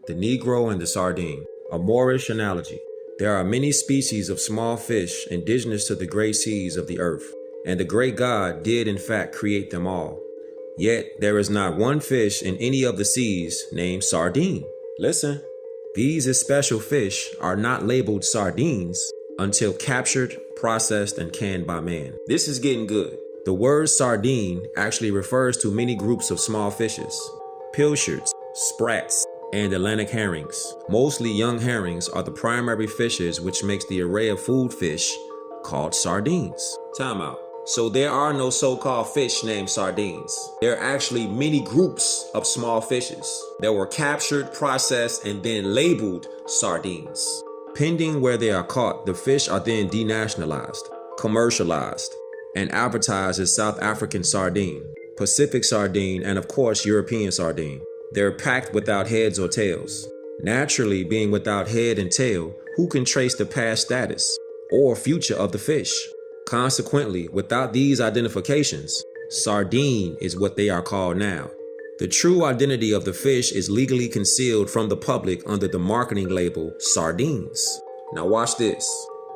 The Negro and the Sardine. A Moorish analogy. There are many species of small fish indigenous to the great seas of the earth, and the great God did in fact create them all. Yet there is not one fish in any of the seas named sardine. Listen, these special fish are not labeled sardines until captured, processed, and canned by man. This is getting good. The word sardine actually refers to many groups of small fishes: pilchards, sprats, and Atlantic herrings. Mostly young herrings are the primary fishes, which makes the array of food fish called sardines. Time out. So there are no so-called fish named sardines. There are actually many groups of small fishes that were captured, processed, and then labeled sardines. Pending where they are caught, the fish are then denationalized, commercialized, and advertised as South African sardine, Pacific sardine, and of course European sardine. They're packed without heads or tails. Naturally, being without head and tail, who can trace the past status or future of the fish? Consequently, without these identifications, sardine is what they are called now. The true identity of the fish is legally concealed from the public under the marketing label sardines. Now watch this.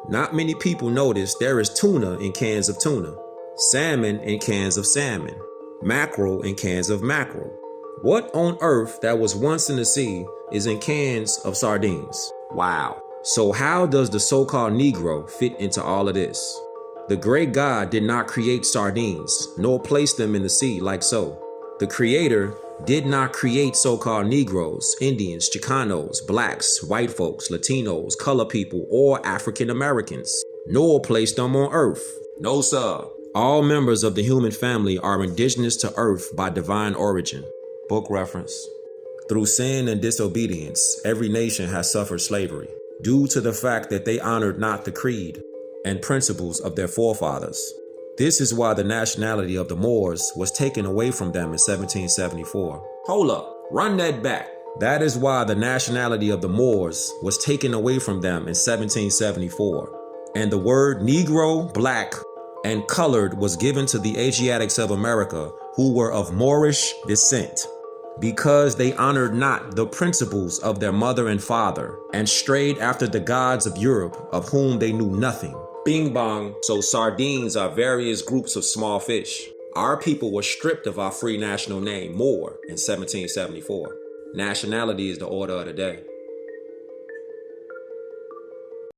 Not many people notice there is tuna in cans of tuna, salmon in cans of salmon, mackerel in cans of mackerel. What on earth that was once in the sea is in cans of sardines? Wow. So how does the so-called Negro fit into all of this? The great God did not create sardines, nor place them in the sea like so. The Creator did not create so-called Negroes, Indians, Chicanos, blacks, white folks, Latinos, color people, or African Americans, nor place them on earth. No, sir. All members of the human family are indigenous to earth by divine origin. Book reference. Through sin and disobedience, every nation has suffered slavery, due to the fact that they honored not the creed and principles of their forefathers. This is why the nationality of the Moors was taken away from them in 1774. Hold up, run that back. That is why the nationality of the Moors was taken away from them in 1774. And the word Negro, black, and colored was given to the Asiatics of America who were of Moorish descent, because they honored not the principles of their mother and father and strayed after the gods of Europe, of whom they knew nothing. Bing bong. So sardines are various groups of small fish. Our people were stripped of our free national name, Moor, in 1774. Nationality is the order of the day.